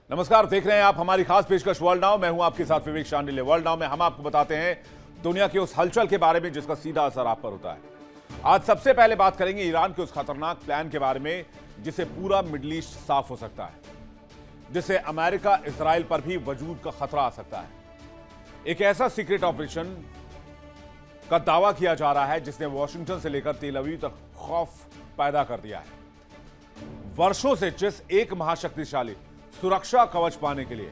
नमस्कार, देख रहे हैं आप हमारी खास पेशकश वर्ल्ड नाउ। मैं हूं आपके साथ विवेक शांडिल्य। वर्ल्ड नाउ में हम आपको बताते हैं दुनिया की उस हलचल के बारे में जिसका सीधा असर आप पर होता है। आज सबसे पहले बात करेंगे ईरान के उस खतरनाक प्लान के बारे में जिससे पूरा मिडिल ईस्ट साफ हो सकता है, जिससे अमेरिका इजराइल पर भी वजूद का खतरा आ सकता है। एक ऐसा सीक्रेट ऑपरेशन का दावा किया जा रहा है जिसने वॉशिंगटन से लेकर तेल अवीव तक खौफ पैदा कर दिया है। वर्षों से जिस एक महाशक्तिशाली सुरक्षा कवच पाने के लिए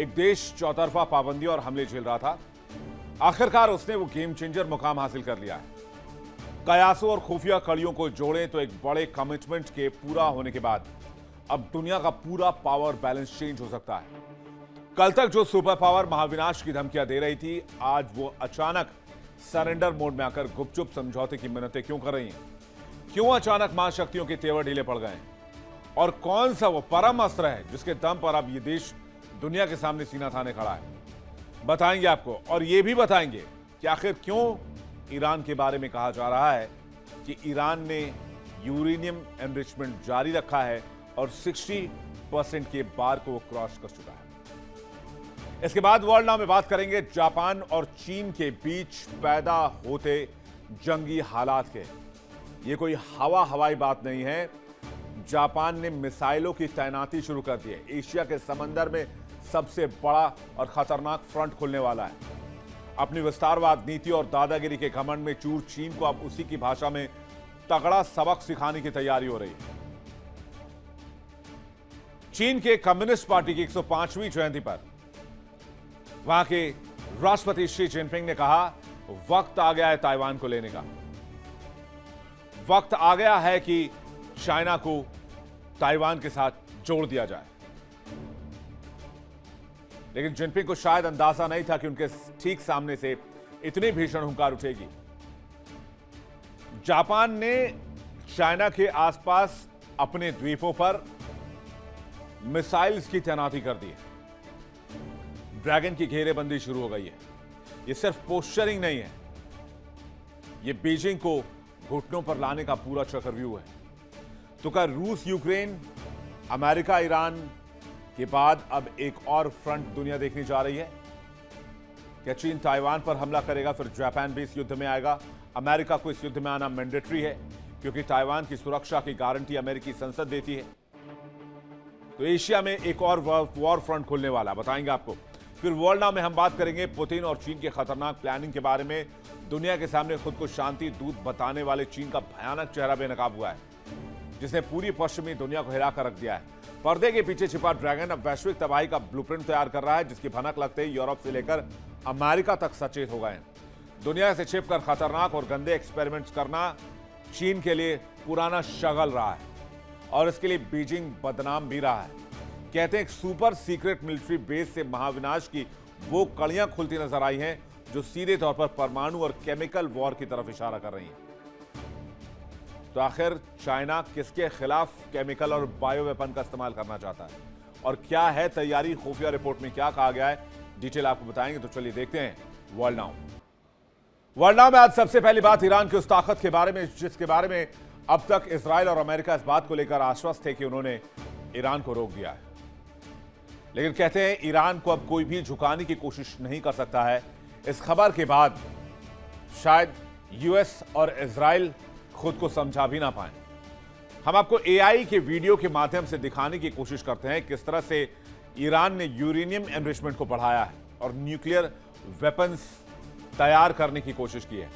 एक देश चौतरफा पाबंदी और हमले झेल रहा था, आखिरकार उसने वो गेम चेंजर मुकाम हासिल कर लिया है। कयासों और खुफिया कड़ियों को जोड़ें तो एक बड़े कमिटमेंट के पूरा होने के बाद अब दुनिया का पूरा पावर बैलेंस चेंज हो सकता है। कल तक जो सुपर पावर महाविनाश की धमकियां दे रही थी, आज वो अचानक सरेंडर मोड में आकर गुपचुप समझौते की मिन्नतें क्यों कर रही हैं? क्यों अचानक महाशक्तियों के तेवर ढीले पड़ गए? और कौन सा वो परम अस्त्र है जिसके दम पर अब ये देश दुनिया के सामने सीना थाने खड़ा है? बताएंगे आपको। और ये भी बताएंगे कि आखिर क्यों ईरान के बारे में कहा जा रहा है कि ईरान ने यूरेनियम एनरिचमेंट जारी रखा है और 60% के बार को वो क्रॉस कर चुका है। इसके बाद वर्ल्ड नाउ में बात करेंगे जापान और चीन के बीच पैदा होते जंगी हालात के। ये कोई हवाई बात नहीं है। जापान ने मिसाइलों की तैनाती शुरू कर दी है। एशिया के समंदर में सबसे बड़ा और खतरनाक फ्रंट खुलने वाला है। अपनी विस्तारवाद नीति और दादागिरी के घमंड में चूर चीन को अब उसी की भाषा में तगड़ा सबक सिखाने की तैयारी हो रही है। चीन के कम्युनिस्ट पार्टी की 105वीं जयंती पर वहां के राष्ट्रपति शी जिनपिंग ने कहा, वक्त आ गया है ताइवान को लेने का। वक्त आ गया है कि चाइना को ताइवान के साथ जोड़ दिया जाए। लेकिन जिनपिंग को शायद अंदाजा नहीं था कि उनके ठीक सामने से इतनी भीषण हुंकार उठेगी। जापान ने चाइना के आसपास अपने द्वीपों पर मिसाइल्स की तैनाती कर दी है। ड्रैगन की घेरेबंदी शुरू हो गई है। यह सिर्फ पोस्चरिंग नहीं है, यह बीजिंग को घुटनों पर लाने का पूरा चक्रव्यूह है। तो क्या रूस यूक्रेन, अमेरिका ईरान के बाद अब एक और फ्रंट दुनिया देखने जा रही है? क्या चीन ताइवान पर हमला करेगा, फिर जापान भी इस युद्ध में आएगा? अमेरिका को इस युद्ध में आना मैंडेटरी है क्योंकि ताइवान की सुरक्षा की गारंटी अमेरिकी संसद देती है। तो एशिया में एक और वॉर फ्रंट खुलने वाला, बताएंगे आपको। फिर वर्ल्ड नाउ में हम बात करेंगे पुतिन और चीन के खतरनाक प्लानिंग के बारे में। दुनिया के सामने खुद को शांति दूत बताने वाले चीन का भयानक चेहरा बेनकाब हुआ है, जिसने पूरी पश्चिमी दुनिया को हिलाकर रख दिया है। पर्दे के पीछे छिपा ड्रैगन अब वैश्विक तबाही का ब्लूप्रिंट तैयार कर रहा है, जिसकी भनक लगते ही यूरोप से लेकर अमेरिका तक सचेत हो गए हैं। दुनिया से छिपकर खतरनाक और गंदे एक्सपेरिमेंट्स करना चीन के लिए पुराना शगल रहा है और इसके लिए बीजिंग बदनाम भी रहा है। कहते हैं एक सुपर सीक्रेट मिलिट्री बेस से महाविनाश की वो कड़ियां खुलती नजर आई हैं जो सीधे तौर पर परमाणु और केमिकल वॉर की तरफ इशारा कर रही हैं। तो आखिर चाइना किसके खिलाफ केमिकल और बायो वेपन का इस्तेमाल करना चाहता है और क्या है तैयारी? खुफिया रिपोर्ट में क्या कहा गया है, डिटेल आपको बताएंगे। तो चलिए देखते हैं वर्ल्ड नाउ। वर्ल्ड नाउ में आज सबसे पहली बात ईरान की उस ताकत के बारे में जिसके बारे में अब तक इजराइल और अमेरिका इस बात को लेकर आश्वस्त थे कि उन्होंने ईरान को रोक दिया है। लेकिन कहते हैं ईरान को अब कोई भी झुकाने की कोशिश नहीं कर सकता है। इस खबर के बाद शायद यूएस और इजराइल खुद को समझा भी ना पाए। हम आपको एआई के वीडियो के माध्यम से दिखाने की कोशिश करते हैं किस तरह से ईरान ने यूरेनियम एनरिचमेंट को बढ़ाया है और न्यूक्लियर वेपन्स तैयार करने की कोशिश की है।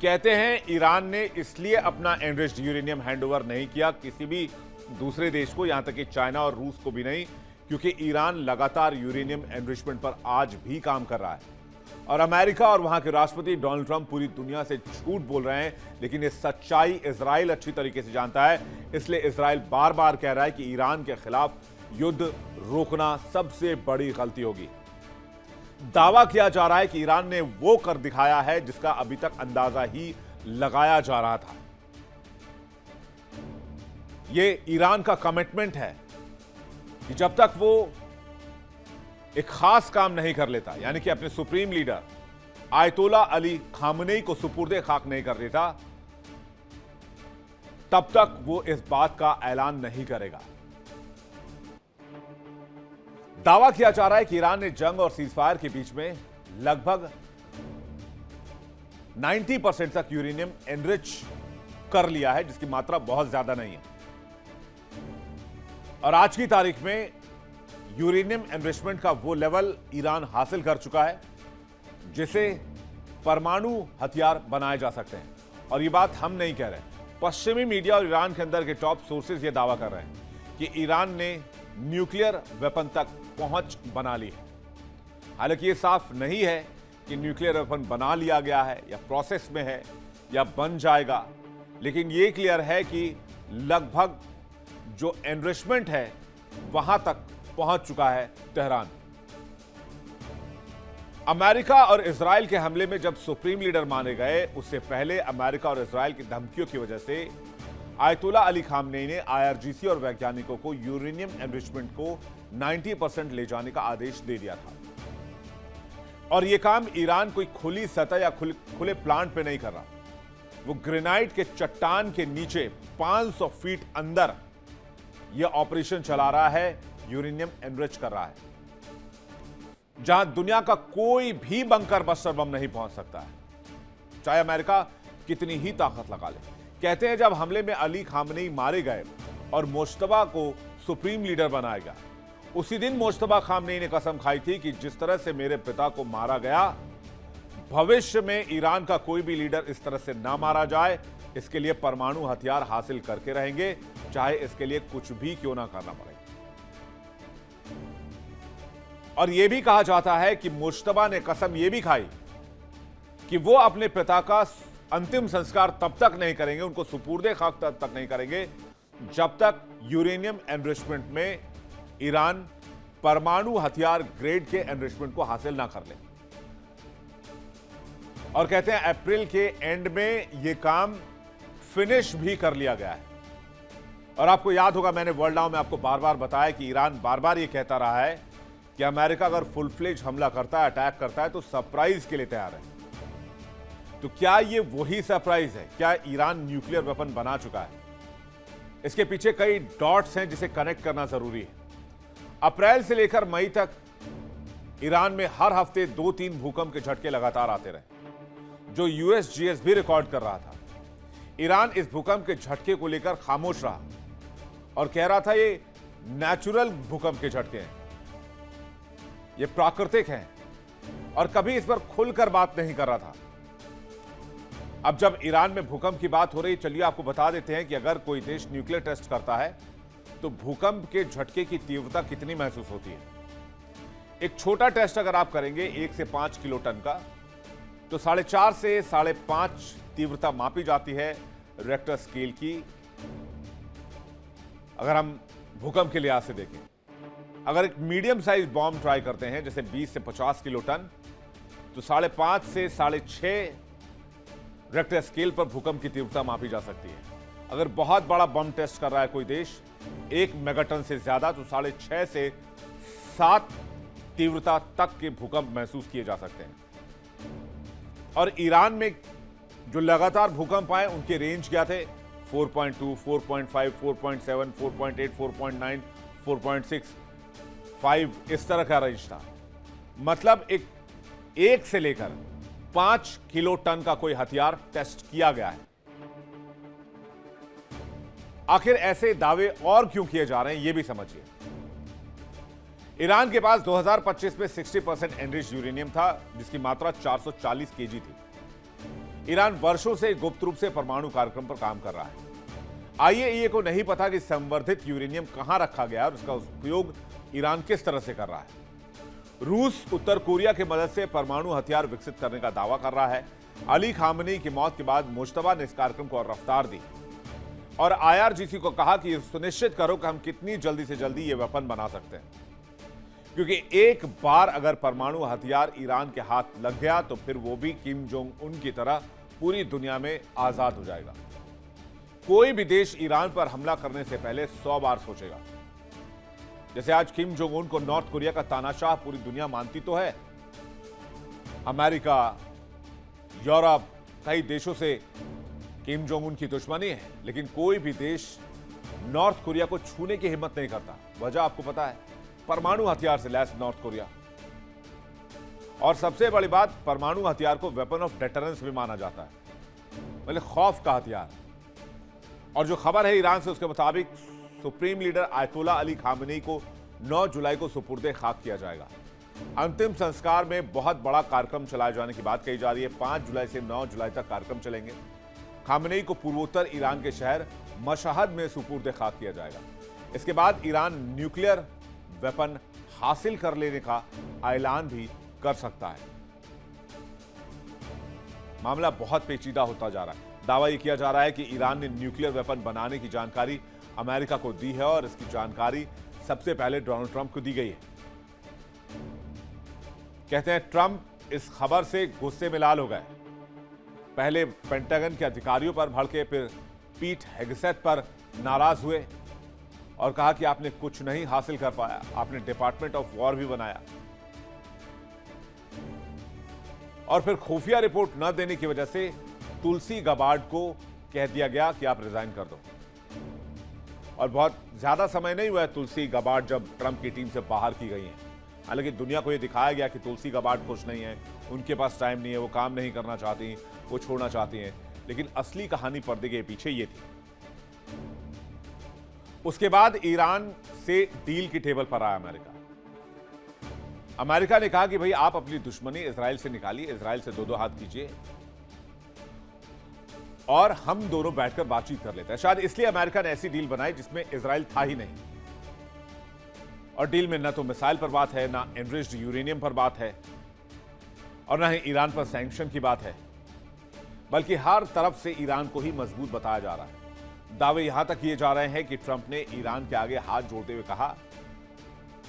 कहते हैं ईरान ने इसलिए अपना एनरिच्ड यूरेनियम हैंडओवर नहीं किया किसी भी दूसरे देश को, यहां तक कि चाइना और रूस को भी नहीं, क्योंकि ईरान लगातार यूरेनियम एनरिचमेंट पर आज भी काम कर रहा है। और अमेरिका और वहां के राष्ट्रपति डोनाल्ड ट्रंप पूरी दुनिया से झूठ बोल रहे हैं, लेकिन ये सच्चाई इजराइल अच्छी तरीके से जानता है। इसलिए इजराइल बार बार कह रहा है कि ईरान के खिलाफ युद्ध रोकना सबसे बड़ी गलती होगी। दावा किया जा रहा है कि ईरान ने वो कर दिखाया है जिसका अभी तक अंदाजा ही लगाया जा रहा था। ये ईरान का कमिटमेंट है कि जब तक वो एक खास काम नहीं कर लेता, यानी कि अपने सुप्रीम लीडर आयतोला अली खामनेई को सुपुर्दे खाक नहीं कर देता, तब तक वो इस बात का ऐलान नहीं करेगा। दावा किया जा रहा है कि ईरान ने जंग और सीजफायर के बीच में लगभग 90% तक यूरेनियम एनरिच कर लिया है, जिसकी मात्रा बहुत ज्यादा नहीं है। और आज की तारीख में यूरेनियम एनरिचमेंट का वो लेवल ईरान हासिल कर चुका है जिसे परमाणु हथियार बनाए जा सकते हैं। और ये बात हम नहीं कह रहे, पश्चिमी मीडिया और ईरान के अंदर के टॉप सोर्सेज ये दावा कर रहे हैं कि ईरान ने न्यूक्लियर वेपन तक पहुंच बना ली है। हालांकि ये साफ नहीं है कि न्यूक्लियर वेपन बना लिया गया है या प्रोसेस में है या बन जाएगा, लेकिन ये क्लियर है कि लगभग जो एनरिचमेंट है वहां तक पहुंच चुका है तेहरान। अमेरिका और इजराइल के हमले में जब सुप्रीम लीडर माने गए, उससे पहले अमेरिका और इजराइल की धमकियों की वजह से आयतुल्ला अली खामनेई ने आईआरजीसी और वैज्ञानिकों को यूरेनियम एनरिचमेंट को 90% ले जाने का आदेश दे दिया था। और यह काम ईरान कोई खुली सतह या खुले प्लांट पे नहीं कर रहा, वो ग्रेनाइट के चट्टान के नीचे 500 फीट अंदर यह ऑपरेशन चला रहा है, यूरेनियम एनरिच कर रहा है, जहां दुनिया का कोई भी बंकर बस्टर बम नहीं पहुंच सकता है, चाहे अमेरिका कितनी ही ताकत लगा ले। कहते हैं जब हमले में अली खामनेई मारे गए और मुश्तबा को सुप्रीम लीडर बनाया गया, उसी दिन मुश्तबा खामनेई ने कसम खाई थी कि जिस तरह से मेरे पिता को मारा गया, भविष्य में ईरान का कोई भी लीडर इस तरह से ना मारा जाए, इसके लिए परमाणु हथियार हासिल करके रहेंगे, चाहे इसके लिए कुछ भी क्यों ना करना पड़े। और यह भी कहा जाता है कि मुश्तबा ने कसम यह भी खाई कि वो अपने पिता का अंतिम संस्कार तब तक नहीं करेंगे, उनको सुपुर्दे खाक तब तक नहीं करेंगे, जब तक यूरेनियम एनरिचमेंट में ईरान परमाणु हथियार ग्रेड के एनरिचमेंट को हासिल ना कर ले। और कहते हैं अप्रैल के एंड में यह काम फिनिश भी कर लिया गया है। और आपको याद होगा, मैंने वर्ल्ड नाउ में आपको बार बार बताया कि ईरान बार बार यह कहता रहा है कि अमेरिका अगर फुल फ्लेज हमला करता है, अटैक करता है, तो सरप्राइज के लिए तैयार है। तो क्या यह वही सरप्राइज है? क्या ईरान न्यूक्लियर वेपन बना चुका है? इसके पीछे कई डॉट्स हैं जिसे कनेक्ट करना जरूरी है। अप्रैल से लेकर मई तक ईरान में हर हफ्ते 2-3 भूकंप के झटके लगातार आते रहे, जो यूएसजीएस भी रिकॉर्ड कर रहा था। ईरान इस भूकंप के झटके को लेकर खामोश रहा और कह रहा था ये नेचुरल भूकंप के झटके हैं, ये प्राकृतिक हैं, और कभी इस पर खुलकर बात नहीं कर रहा था। अब जब ईरान में भूकंप की बात हो रही, चलिए आपको बता देते हैं कि अगर कोई देश न्यूक्लियर टेस्ट करता है तो भूकंप के झटके की तीव्रता कितनी महसूस होती है। एक छोटा टेस्ट अगर आप करेंगे 1 से 5 किलो टन का, तो 4.5 से 5.5 तीव्रता मापी जाती है रिक्टर स्केल की। अगर हम भूकंप के लिहाज से देखें, अगर एक मीडियम साइज बॉम्ब ट्राई करते हैं जैसे 20 से 50 किलो टन, तो 5.5 से 6.5 रिक्टर स्केल पर भूकंप की तीव्रता मापी जा सकती है। अगर बहुत बड़ा बम टेस्ट कर रहा है कोई देश 1 मेगाटन से ज्यादा, तो 6.5 से 7 तीव्रता तक के भूकंप महसूस किए जा सकते हैं। और ईरान में जो लगातार भूकंप आए उनके रेंज क्या थे? 4.2, 4.5, 4.7, 4.8, 4.9, 4.6, 5, इस तरह का रेंज था। मतलब एक से लेकर 5 किलो टन का कोई हथियार टेस्ट किया गया है। आखिर ऐसे दावे और क्यों किए जा रहे हैं, यह भी समझिए। ईरान के पास 2025 में 60% एनरिच्ड यूरेनियम था, जिसकी मात्रा 440 केजी थी। ईरान वर्षों से गुप्त रूप से परमाणु कार्यक्रम पर काम कर रहा है। आईएईए को नहीं पता कि संवर्धित यूरेनियम कहां रखा गया और उसका उपयोग ईरान किस तरह से कर रहा है। रूस उत्तर कोरिया की मदद से परमाणु हथियार विकसित करने का दावा कर रहा है। अली खामनेई की मौत के बाद मुश्तबा ने इस कार्यक्रम को और रफ्तार दी और आईआरजीसी को कहा कि सुनिश्चित करो कि हम कितनी जल्दी से जल्दी ये वेपन बना सकते हैं, क्योंकि एक बार अगर परमाणु हथियार ईरान के हाथ लग गया तो फिर वो भी किम जोंग उन की तरह पूरी दुनिया में आजाद हो जाएगा। कोई भी देश ईरान पर हमला करने से पहले 100 बार सोचेगा। जैसे आज किम जोंग उन को नॉर्थ कोरिया का तानाशाह पूरी दुनिया मानती तो है। अमेरिका, यूरोप, कई देशों से किम जोंग उन की दुश्मनी है, लेकिन कोई भी देश नॉर्थ कोरिया को छूने की हिम्मत नहीं करता। वजह आपको पता है, परमाणु हथियार से लैस नॉर्थ कोरिया। और सबसे बड़ी बात, परमाणु हथियार को वेपन ऑफ डेटरेंस भी माना जाता है, मतलब खौफ का हथियार। और जो खबर है ईरान से, उसके मुताबिक supreme leader ayatollah Ali Khamenei को 9 जुलाई को सुपुर्दे खाक किया जाएगा। अंतिम संस्कार में बहुत बड़ा कार्यक्रम चलाए जाने की बात कही जा रही है। 5 जुलाई से 9 जुलाई तक कार्यक्रम चलेंगे। खामेनी को पूर्वोत्तर ईरान के शहर मशहद में सुपुर्दे खाक किया जाएगा। इसके बाद ईरान न्यूक्लियर वेपन हासिल कर लेने का ऐलान भी कर सकता है। मामला बहुत पेचीदा होता जा रहा है। दावा यह किया जा रहा है कि ईरान ने न्यूक्लियर वेपन बनाने की जानकारी अमेरिका को दी है और इसकी जानकारी सबसे पहले डोनाल्ड ट्रंप को दी गई है। कहते हैं ट्रंप इस खबर से गुस्से में लाल हो गए। पहले पेंटागन के अधिकारियों पर भड़के, फिर पीट हेगसेथ पर नाराज हुए और कहा कि आपने कुछ नहीं हासिल कर पाया, आपने डिपार्टमेंट ऑफ वॉर भी बनाया। और फिर खुफिया रिपोर्ट न देने की वजह से तुलसी गबार्ड को कह दिया गया कि आप रिजाइन कर दो। और बहुत ज्यादा समय नहीं हुआ है तुलसी गबार्ड जब ट्रंप की टीम से बाहर की गई हैं। हालांकि दुनिया को यह दिखाया गया कि तुलसी गबार्ड खुश नहीं है, उनके पास टाइम नहीं है, वो काम नहीं करना चाहती, वो छोड़ना चाहती हैं। लेकिन असली कहानी पर्दे के पीछे ये थी। उसके बाद ईरान से डील की टेबल पर आया अमेरिका। अमेरिका ने कहा कि भाई आप अपनी दुश्मनी इजराइल से निकालिए, इजराइल से दो हाथ कीजिए और हम दोनों बैठकर बातचीत कर लेते हैं। शायद इसलिए अमेरिका ने ऐसी डील बनाई जिसमें इजराइल था ही नहीं। और डील में न तो मिसाइल पर बात है, ना एनरिच्ड यूरेनियम पर बात है, और ना ही ईरान पर सैंक्शन की बात है, बल्कि हर तरफ से ईरान को ही मजबूत बताया जा रहा है। दावे यहां तक किए जा रहे हैं कि ट्रंप ने ईरान के आगे हाथ जोड़ते हुए कहा,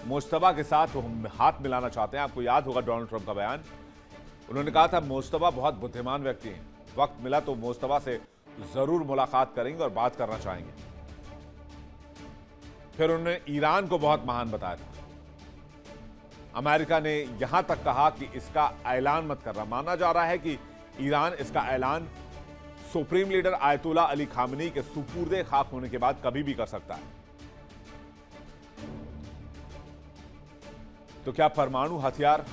मुश्तबा के साथ हम हाथ मिलाना चाहते हैं। आपको याद होगा डोनाल्ड ट्रंप का बयान, उन्होंने कहा था मुश्तबा बहुत बुद्धिमान व्यक्ति हैं, वक्त मिला तो मुश्तबा से जरूर मुलाकात करेंगे और बात करना चाहेंगे। फिर उन्होंने ईरान को बहुत महान बताया था। अमेरिका ने यहां तक कहा कि इसका ऐलान मत करना। माना जा रहा है कि ईरान इसका ऐलान supreme leader ayatollah Ali Khamenei के सुपुर्दे खाक होने के बाद कभी भी कर सकता है। तो क्या परमाणु हथियार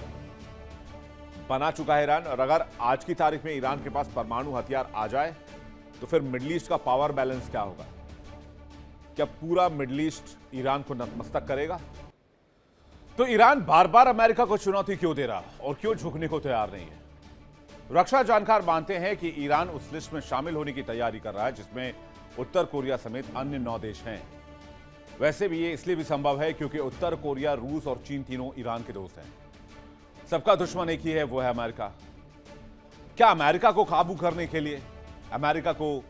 बना चुका है ईरान? और अगर आज की तारीख में ईरान के पास परमाणु हथियार आ जाए तो फिर मिडिल ईस्ट का पावर बैलेंस क्या होगा? क्या पूरा मिडिल ईस्ट ईरान को नतमस्तक करेगा? तो ईरान बार बार अमेरिका को चुनौती क्यों दे रहा और क्यों झुकने को तैयार नहीं है? रक्षा जानकार मानते हैं कि ईरान उस लिस्ट में शामिल होने की तैयारी कर रहा है जिसमें उत्तर कोरिया समेत अन्य 9 देश हैं। वैसे भी ये इसलिए भी संभव है क्योंकि उत्तर कोरिया, रूस और चीन तीनों ईरान के दोस्त हैं। सबका दुश्मन एक ही है, वो है अमेरिका। क्या अमेरिका को काबू करने के लिए, अमेरिका को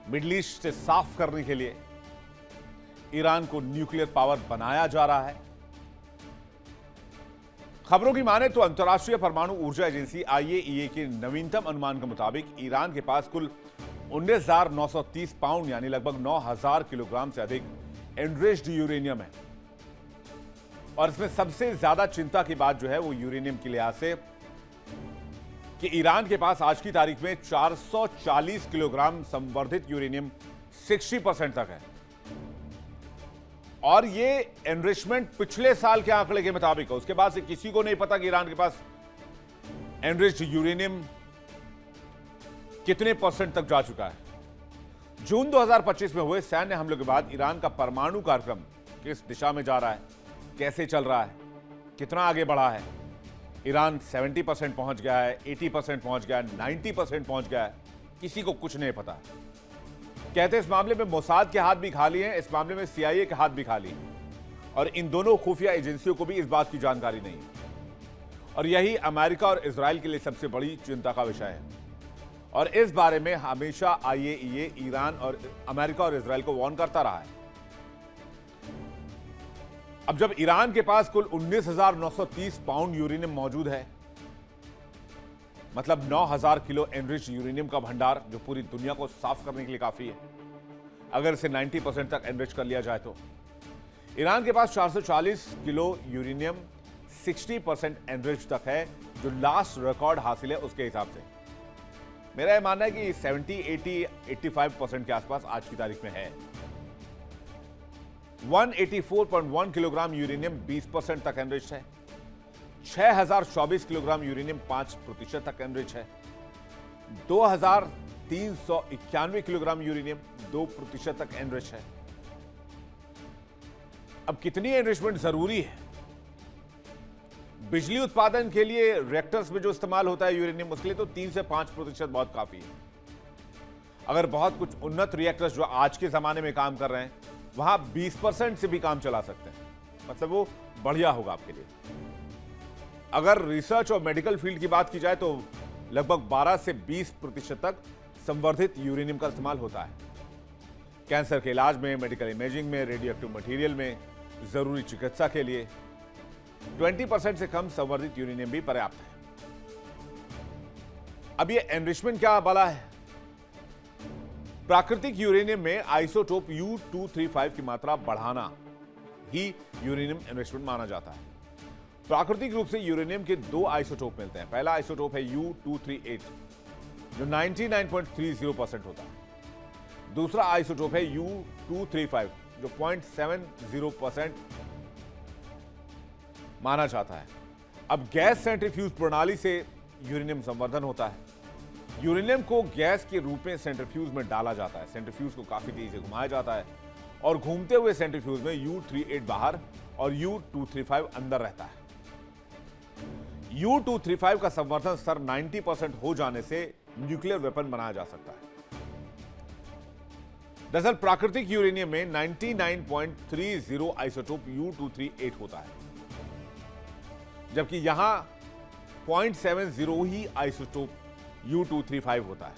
मिडिल ईस्ट से साफ करने के लिए ईरान को न्यूक्लियर पावर बनाया जा रहा है? खबरों की माने तो अंतर्राष्ट्रीय परमाणु ऊर्जा एजेंसी IAEA के नवीनतम अनुमान के मुताबिक ईरान के पास कुल 19,930 पाउंड यानी लगभग 9,000 किलोग्राम से अधिक एनरिच्ड यूरेनियम है। और इसमें सबसे ज्यादा चिंता की बात जो है वो यूरेनियम के लिहाज से कि ईरान के पास आज की तारीख में 440 किलोग्राम संवर्धित यूरेनियम 60% तक है। और ये एनरिचमेंट पिछले साल के आंकड़े के मुताबिक है। उसके बाद से किसी को नहीं पता कि ईरान के पास एनरिच्ड यूरेनियम कितने % तक जा चुका है। जून 2025 में हुए सैन्य हमलों के बाद ईरान का परमाणु कार्यक्रम किस दिशा में जा रहा है, कैसे चल रहा है, कितना आगे बढ़ा है? ईरान 70% पहुंच गया है, 80% पहुंच गया है, 90% पहुंच गया है, किसी को कुछ नहीं पता। कहते हैं इस मामले में मोसाद के हाथ भी खाली हैं, इस मामले में CIA के हाथ भी खाली हैं। और इन दोनों खुफिया एजेंसियों को भी इस बात की जानकारी नहीं है। और यही अमेरिका और इजराइल के लिए सबसे बड़ी चिंता का विषय है। और इस बारे में हमेशा IAEA ईरान और अमेरिका और इजराइल को वार्न करता रहा है। अब जब ईरान के पास कुल 19,930 पाउंड यूरेनियम मौजूद है, मतलब 9,000 किलो एनरिच्ड यूरेनियम का भंडार जो पूरी दुनिया को साफ करने के लिए काफी है, अगर इसे 90% तक एनरिच कर लिया जाए तो ईरान के पास 440 किलो यूरेनियम 60% एनरिच तक है, जो लास्ट रिकॉर्ड हासिल है उसके हिसाब से। मेरा यह मानना है कि 70, 80, 85% के आसपास आज की तारीख में है। 184.1 किलोग्राम यूरेनियम 20% तक एनरिच्ड है। 6024 किलोग्राम यूरेनियम 5% तक एनरिच है। 2391 किलोग्राम यूरेनियम 2% तक एनरिच है। अब कितनी एनरिचमेंट जरूरी है? बिजली उत्पादन के लिए रिएक्टर्स में जो इस्तेमाल होता है यूरेनियम, उसके लिए तो 3 से 5% बहुत काफी है। अगर बहुत कुछ उन्नत रिएक्टर्स जो आज के जमाने में काम कर रहे हैं, वहां 20% से भी काम चला सकते हैं, मतलब वो बढ़िया होगा आपके लिए। अगर रिसर्च और मेडिकल फील्ड की बात की जाए तो लगभग 12 से 20% तक संवर्धित यूरेनियम का इस्तेमाल होता है। कैंसर के इलाज में, मेडिकल इमेजिंग में, रेडियो एक्टिव मटेरियल में, जरूरी चिकित्सा के लिए 20% से कम संवर्धित यूरेनियम भी पर्याप्त है। अब ये एनरिचमेंट क्या भला है? प्राकृतिक यूरेनियम में आइसोटोप U-235 की मात्रा बढ़ाना ही यूरेनियम एनरिचमेंट माना जाता है। प्राकृतिक रूप से यूरेनियम के 2 आइसोटोप मिलते हैं। पहला आइसोटोप है U-238 जो 99.30% होता है। दूसरा आइसोटोप है U-235 जो 0.70% माना जाता है। अब गैस सेंट्रीफ्यूज प्रणाली से यूरेनियम संवर्धन होता है। यूरेनियम को गैस के रूप में सेंट्रीफ्यूज में डाला जाता है। सेंट्रीफ्यूज को काफी तेजी से घुमाया जाता है और घूमते हुए सेंट्रीफ्यूज में U-38 बाहर और U-235 अंदर रहता है। U-235 का संवर्धन स्तर 90% हो जाने से न्यूक्लियर वेपन बनाया जा सकता है। दरअसल प्राकृतिक यूरेनियम में 99.30 आइसोटोप U-238 होता है, जबकि यहां 0.70 ही आइसोटोप U-235 होता है।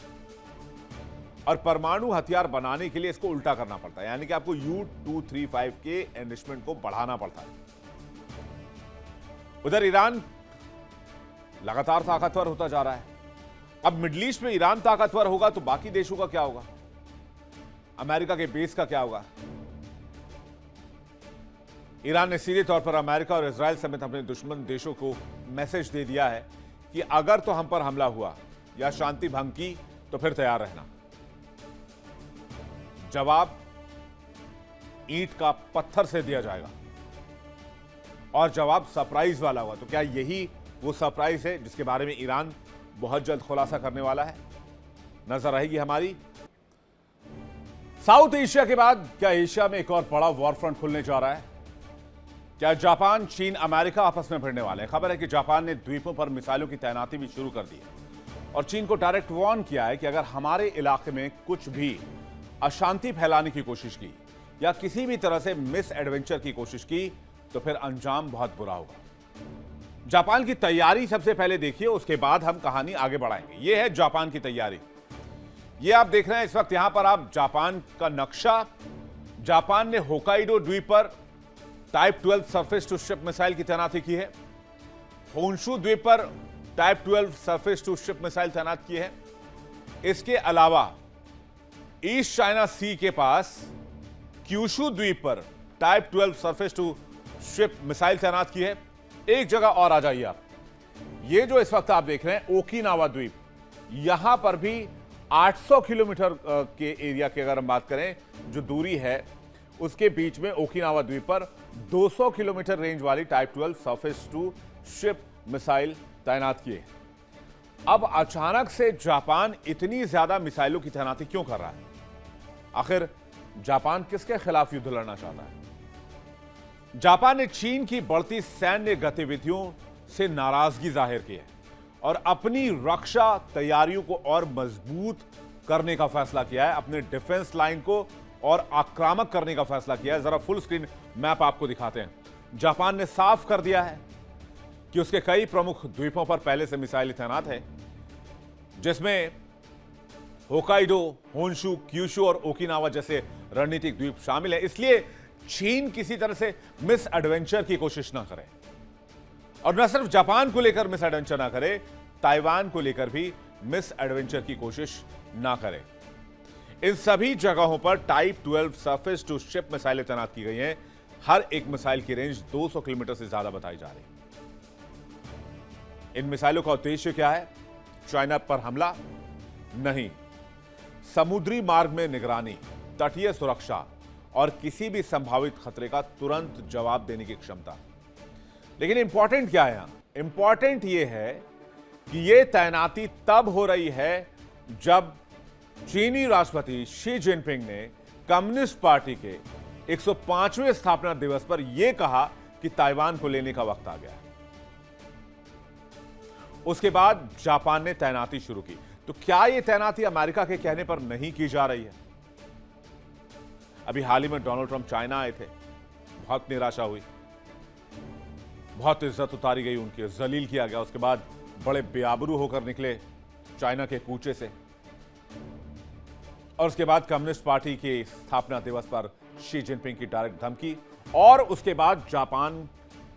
और परमाणु हथियार बनाने के लिए इसको उल्टा करना पड़ता है, यानी कि आपको U-235 के एनरिचमेंट को बढ़ाना पड़ता है। उधर ईरान लगातार ताकतवर होता जा रहा है। अब मिडिल ईस्ट में ईरान ताकतवर होगा तो बाकी देशों का क्या होगा? अमेरिका के बेस का क्या होगा? ईरान ने सीधे तौर पर अमेरिका और इजराइल समेत अपने दुश्मन देशों को मैसेज दे दिया है कि अगर तो हम पर हमला हुआ या शांति भंग की तो फिर तैयार रहना। जवाब ईंट का पत्थर से दिया जाएगा और जवाब सरप्राइज वाला होगा। तो क्या यही वो सरप्राइज है जिसके बारे में ईरान बहुत जल्द खुलासा करने वाला है? नजर रहेगी हमारी। साउथ एशिया के बाद क्या एशिया में एक और बड़ा वॉर फ्रंट खुलने जा रहा है? क्या जापान, चीन, अमेरिका आपस में भिड़ने वाले हैं? खबर है कि जापान ने द्वीपों पर मिसाइलों की तैनाती भी शुरू कर दी है और चीन को डायरेक्ट वार्न किया है कि अगर हमारे इलाके में कुछ भी अशांति फैलाने की कोशिश की या किसी भी तरह से मिस एडवेंचर की कोशिश की तो फिर अंजाम बहुत बुरा होगा। जापान की तैयारी सबसे पहले देखिए, उसके बाद हम कहानी आगे बढ़ाएंगे। यह है जापान की तैयारी। ये आप देख रहे हैं इस वक्त यहां पर आप जापान का नक्शा। जापान ने होकाइडो द्वीप पर type 12 surface to ship missile की तैनाती की है। होन्शु द्वीप पर type 12 surface to ship missile तैनात की है। इसके अलावा ईस्ट चाइना सी के पास क्यूशु द्वीप पर type 12 surface to ship missile तैनात की है। एक जगह और आ जाइए आप, ये जो इस वक्त आप देख रहे हैं ओकिनावा द्वीप, यहां पर भी 800 किलोमीटर के एरिया की अगर हम बात करें जो दूरी है उसके बीच में ओकिनावा द्वीप पर 200 किलोमीटर रेंज वाली type 12 surface to ship missile तैनात किए। अब अचानक से जापान इतनी ज्यादा मिसाइलों की तैनाती क्यों कर रहा है? आखिर जापान किसके खिलाफ युद्ध लड़ना चाहता है? जापान ने चीन की बढ़ती सैन्य गतिविधियों से नाराजगी जाहिर की है और अपनी रक्षा तैयारियों को और मजबूत करने का फैसला किया है। अपने डिफेंस लाइन को और आक्रामक करने का फैसला किया है। जरा फुल स्क्रीन मैप आपको दिखाते हैं। जापान ने साफ कर दिया है कि उसके कई प्रमुख द्वीपों पर पहले से मिसाइलें तैनात है, जिसमें होकाइडो, होन्शु, क्यूशु और ओकिनावा जैसे रणनीतिक द्वीप शामिल है। इसलिए चीन किसी तरह से मिस एडवेंचर की कोशिश ना करे और न सिर्फ जापान को लेकर मिस एडवेंचर ना करे, ताइवान को लेकर भी मिस एडवेंचर की कोशिश ना करे। इन सभी जगहों पर टाइप 12 सरफेस टू शिप मिसाइलें तैनात की गई हैं। हर एक मिसाइल की रेंज 200 किलोमीटर से ज्यादा बताई जा रही है। इन मिसाइलों का उद्देश्य क्या है? चाइना पर हमला नहीं, समुद्री मार्ग में निगरानी, तटीय सुरक्षा और किसी भी संभावित खतरे का तुरंत जवाब देने की क्षमता। लेकिन इंपॉर्टेंट क्या है यहां? इंपॉर्टेंट यह है कि यह तैनाती तब हो रही है जब चीनी राष्ट्रपति शी जिनपिंग ने कम्युनिस्ट पार्टी के 105वें स्थापना दिवस पर यह कहा कि ताइवान को लेने का वक्त आ गया। उसके बाद जापान ने तैनाती शुरू की। तो क्या यह तैनाती अमेरिका के कहने पर नहीं की जा रही है? अभी हाल ही में डोनाल्ड ट्रंप चाइना आए थे, बहुत निराशा हुई, बहुत इज्जत उतारी गई उनकी, जलील किया गया। उसके बाद बड़े बेआबरू होकर निकले चाइना के कूचे से, और उसके बाद कम्युनिस्ट पार्टी के स्थापना दिवस पर शी जिनपिंग की डायरेक्ट धमकी, और उसके बाद जापान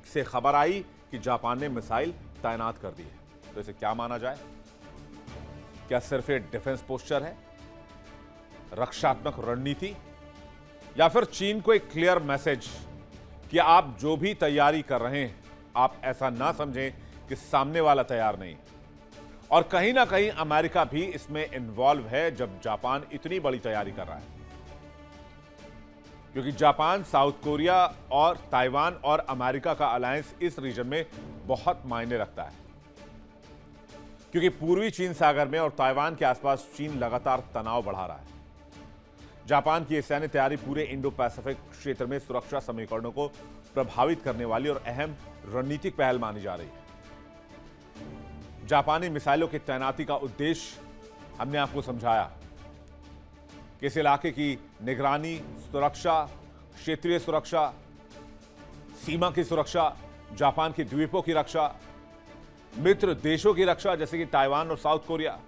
से खबर आई कि जापान ने मिसाइल तैनात कर दी है। तो इसे क्या माना जाए? क्या सिर्फ एक डिफेंस पोस्चर है, रक्षात्मक रणनीति, या फिर चीन को एक क्लियर मैसेज कि आप जो भी तैयारी कर रहे हैं आप ऐसा ना समझें कि सामने वाला तैयार नहीं। और कहीं ना कहीं अमेरिका भी इसमें इन्वॉल्व है जब जापान इतनी बड़ी तैयारी कर रहा है, क्योंकि जापान, साउथ कोरिया और ताइवान और अमेरिका का अलायंस इस रीजन में बहुत मायने रखता है, क्योंकि पूर्वी चीन सागर में और ताइवान के आसपास चीन लगातार तनाव बढ़ा रहा है। जापान की यह सैन्य तैयारी पूरे इंडो पैसिफिक क्षेत्र में सुरक्षा समीकरणों को प्रभावित करने वाली और अहम रणनीतिक पहल मानी जा रही है। जापानी मिसाइलों की तैनाती का उद्देश्य हमने आपको समझाया कि इस इलाके की निगरानी, सुरक्षा, क्षेत्रीय सुरक्षा, सीमा की सुरक्षा, जापान के द्वीपों की रक्षा, मित्र देशों की रक्षा जैसे कि ताइवान और साउथ कोरिया।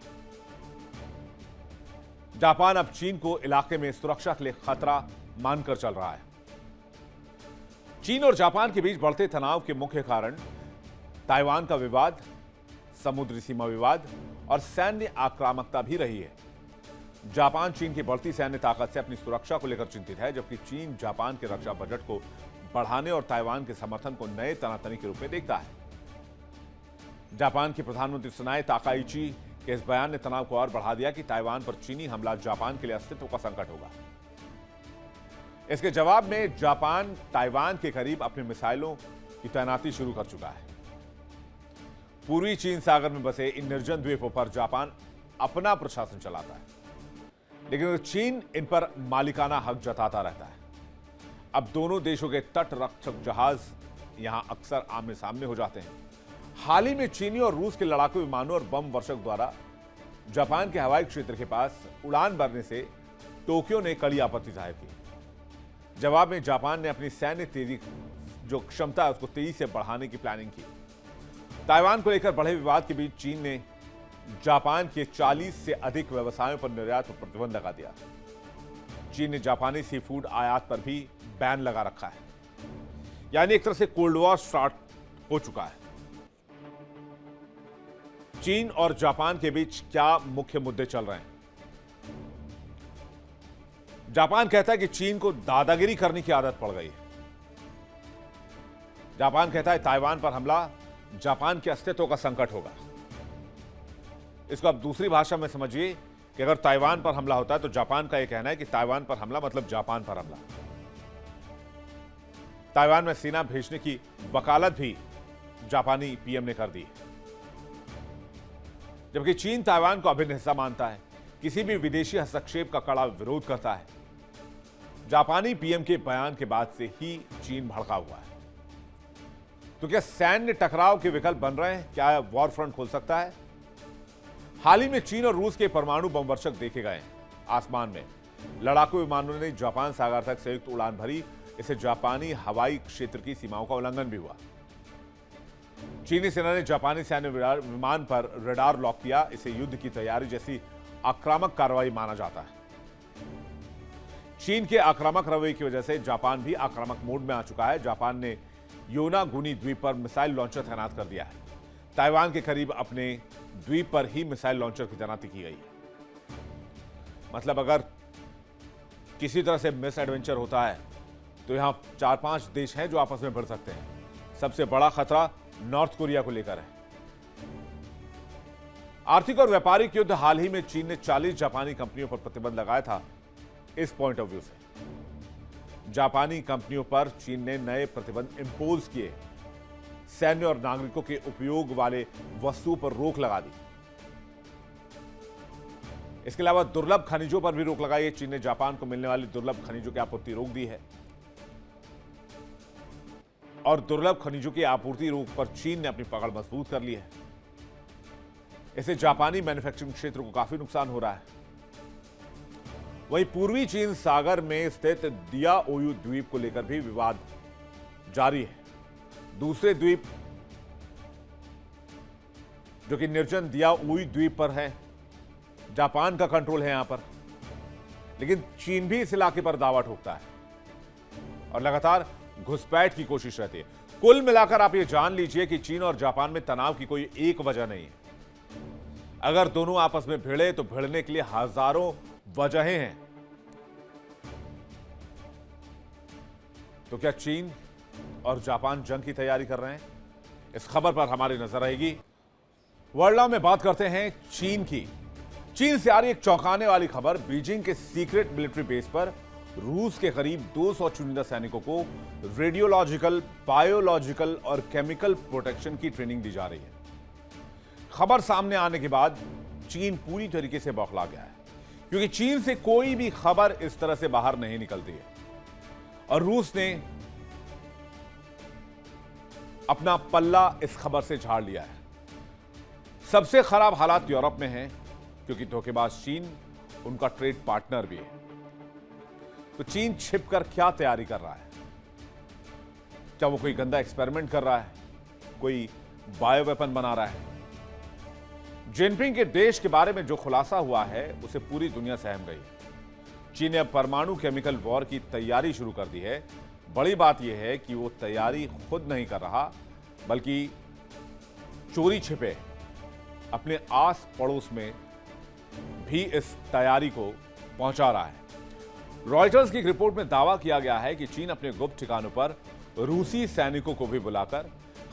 जापान अब चीन को इलाके में सुरक्षा के लिए खतरा मानकर चल रहा है। चीन और जापान के बीच बढ़ते तनाव के मुख्य कारण ताइवान का विवाद, समुद्री सीमा विवाद और सैन्य आक्रामकता भी रही है। जापान चीन की बढ़ती सैन्य ताकत से अपनी सुरक्षा को लेकर चिंतित है, जबकि चीन जापान के रक्षा बजट को बढ़ाने और ताइवान के समर्थन को नए तनातनी के रूप में देखता है। जापान के प्रधानमंत्री सनाए ताकाइची के इस बयान ने तनाव को और बढ़ा दिया कि ताइवान पर चीनी हमला जापान के लिए अस्तित्व का संकट होगा। इसके जवाब में जापान ताइवान के करीब अपनी मिसाइलों की तैनाती शुरू कर चुका है। पूर्वी चीन सागर में बसे इन निर्जन द्वीपों पर जापान अपना प्रशासन चलाता है, लेकिन चीन इन पर मालिकाना हक जताता रहता है। अब दोनों देशों के तट रक्षक जहाज यहां अक्सर आमने सामने हो जाते हैं। हाल ही में चीनी और रूस के लड़ाकू विमानों और बम वर्षक द्वारा जापान के हवाई क्षेत्र के पास उड़ान भरने से टोक्यो ने कड़ी आपत्ति जाहिर की। जवाब में जापान ने अपनी सैन्य तेजी जो क्षमता है उसको तेजी से बढ़ाने की प्लानिंग की। ताइवान को लेकर बढ़े विवाद के बीच चीन ने जापान के 40 से अधिक व्यवसायों पर निर्यात पर प्रतिबंध लगा दिया। चीन ने जापानी सी फूड आयात पर भी बैन लगा रखा है, यानी एक तरह से कोल्ड वॉर स्टार्ट हो चुका है। चीन और जापान के बीच क्या मुख्य मुद्दे चल रहे हैं? जापान कहता है कि चीन को दादागिरी करने की आदत पड़ गई है। जापान कहता है ताइवान पर हमला जापान के अस्तित्व का संकट होगा। इसको आप दूसरी भाषा में समझिए कि अगर ताइवान पर हमला होता है तो जापान का यह कहना है कि ताइवान पर हमला मतलब जापान पर हमला। ताइवान में सेना भेजने की वकालत भी जापानी पीएम ने कर दी, जबकि चीन ताइवान को अभिन्न हिस्सा मानता है, किसी भी विदेशी हस्तक्षेप का कड़ा विरोध करता है। जापानी पीएम के बयान के बाद से ही चीन भड़का हुआ है। तो क्या सैन्य टकराव के विकल्प बन रहे हैं? क्या वॉर फ्रंट खोल सकता है? हाल ही में चीन और रूस के परमाणु बम वर्षक देखे गए आसमान में। लड़ाकू विमानों ने जापान सागर तक संयुक्त उड़ान भरी। इससे जापानी हवाई क्षेत्र की सीमाओं का उल्लंघन भी हुआ। चीनी सेना ने जापानी सैन्य विमान पर रडार लॉक किया। इसे युद्ध की तैयारी जैसी आक्रामक कार्रवाई माना जाता है। चीन के आक्रामक रवैये की वजह से जापान भी आक्रामक मोड में आ चुका है। जापान ने योनागुनी द्वीप पर मिसाइल लॉन्चर तैनात कर दिया है। ताइवान के करीब अपने द्वीप पर ही मिसाइल लॉन्चर की तैनाती की गई है। मतलब अगर किसी तरह से मिस एडवेंचर होता है तो यहां 4-5 देश हैं जो आपस में भिड़ सकते हैं। सबसे बड़ा खतरा नॉर्थ कोरिया को लेकर है। आर्थिक और व्यापारिक युद्ध हाल ही में चीन ने 40 जापानी कंपनियों पर प्रतिबंध लगाया था। इस पॉइंट ऑफ व्यू से जापानी कंपनियों पर चीन ने नए प्रतिबंध इंपोज किए। सैन्य और नागरिकों के उपयोग वाले वस्तुओं पर रोक लगा दी। इसके अलावा दुर्लभ खनिजों पर भी रोक लगाई है। चीन ने जापान को मिलने वाली दुर्लभ खनिजों की आपूर्ति रोक दी है और दुर्लभ खनिजों की आपूर्ति रोक पर चीन ने अपनी पकड़ मजबूत कर ली है। इससे जापानी मैन्युफैक्चरिंग क्षेत्र को काफी नुकसान हो रहा है। वहीं पूर्वी चीन सागर में स्थित दियाओयू द्वीप को लेकर भी विवाद जारी है। दूसरे द्वीप जो कि निर्जन दियाओयू द्वीप पर है, जापान का कंट्रोल है यहां पर, लेकिन चीन भी इस इलाके पर दावा ठोकता है और लगातार घुसपैठ की कोशिश रहती है। कुल मिलाकर आप ये जान लीजिए कि चीन और जापान में तनाव की कोई एक वजह नहीं है। अगर दोनों आपस में भिड़े तो भिड़ने के लिए हजारों वजहें हैं। तो क्या चीन और जापान जंग की तैयारी कर रहे हैं? इस खबर पर हमारी नजर रहेगी। वर्ल्ड नाउ में बात करते हैं चीन की। चीन से आ रही एक चौंकाने वाली खबर। बीजिंग के सीक्रेट मिलिट्री बेस पर रूस के करीब 200 चुनिंदा सैनिकों को रेडियोलॉजिकल, बायोलॉजिकल और केमिकल प्रोटेक्शन की ट्रेनिंग दी जा रही है। खबर सामने आने के बाद चीन पूरी तरीके से बौखला गया है, क्योंकि चीन से कोई भी खबर इस तरह से बाहर नहीं निकलती है और रूस ने अपना पल्ला इस खबर से झाड़ लिया है। सबसे खराब हालात यूरोप में हैं, क्योंकि धोखेबाज चीन उनका ट्रेड पार्टनर भी है। तो चीन छिपकर क्या तैयारी कर रहा है? क्या वो कोई गंदा एक्सपेरिमेंट कर रहा है? कोई बायो वेपन बना रहा है? जिनपिंग के देश के बारे में जो खुलासा हुआ है उसे पूरी दुनिया सहम गई है। चीन ने अब परमाणु केमिकल वॉर की तैयारी शुरू कर दी है। बड़ी बात यह है कि वो तैयारी खुद नहीं कर रहा, बल्कि चोरी छिपे अपने आस पड़ोस में भी इस तैयारी को पहुंचा रहा है। रॉयटर्स की एक रिपोर्ट में दावा किया गया है कि चीन अपने गुप्त ठिकानों पर रूसी सैनिकों को भी बुलाकर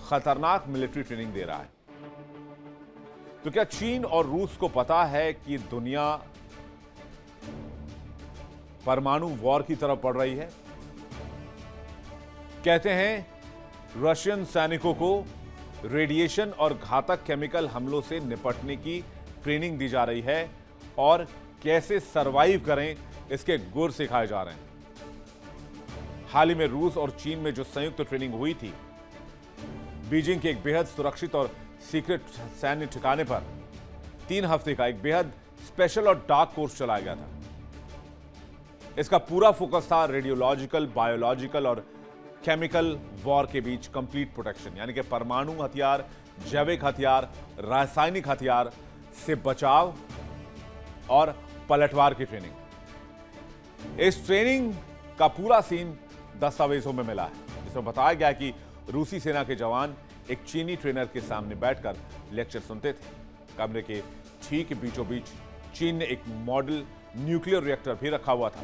खतरनाक मिलिट्री ट्रेनिंग दे रहा है। तो क्या चीन और रूस को पता है कि दुनिया परमाणु वॉर की तरफ बढ़ रही है? कहते हैं रशियन सैनिकों को रेडिएशन और घातक केमिकल हमलों से निपटने की ट्रेनिंग दी जा रही है और कैसे सरवाइव करें इसके गुर सिखाए जा रहे हैं। हाल ही में रूस और चीन में जो संयुक्त ट्रेनिंग हुई थी, बीजिंग के एक बेहद सुरक्षित और सीक्रेट सैन्य ठिकाने पर 3 हफ्ते का एक बेहद स्पेशल और डार्क कोर्स चलाया गया था। इसका पूरा फोकस था रेडियोलॉजिकल, बायोलॉजिकल और केमिकल वॉर के बीच कंप्लीट प्रोटेक्शन, यानी कि परमाणु हथियार, जैविक हथियार, रासायनिक हथियार से बचाव और पलटवार की ट्रेनिंग। इस ट्रेनिंग का पूरा सीन दस्तावेजों में मिला है, जिसमें बताया गया कि रूसी सेना के जवान एक चीनी ट्रेनर के सामने बैठकर लेक्चर सुनते थे। कमरे के ठीक बीचों बीच चीन ने एक मॉडल न्यूक्लियर रिएक्टर भी रखा हुआ था,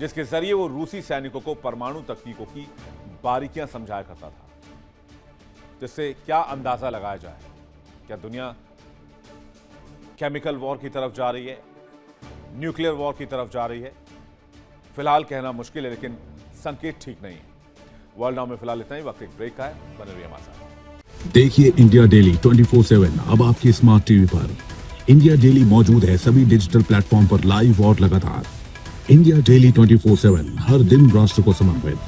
जिसके जरिए वो रूसी सैनिकों को परमाणु तकनीकों की बारीकियां समझाया करता था। जिससे क्या अंदाजा लगाया जाए, क्या दुनिया केमिकल वॉर की तरफ जा रही है, न्यूक्लियर वॉर की तरफ जा रही है? फिलहाल कहना मुश्किल है, लेकिन संकेत ठीक नहीं है। वर्ल्ड नाउ में फिलहाल इतना ही। वक्त एक ब्रेक का है, बने रहिए हमारे साथ। देखिए इंडिया डेली 24/7 अब आपकी स्मार्ट टीवी पर। इंडिया डेली मौजूद है सभी डिजिटल प्लेटफॉर्म पर लाइव और लगातार। इंडिया डेली 24/7 हर दिन राष्ट्र को समर्पित।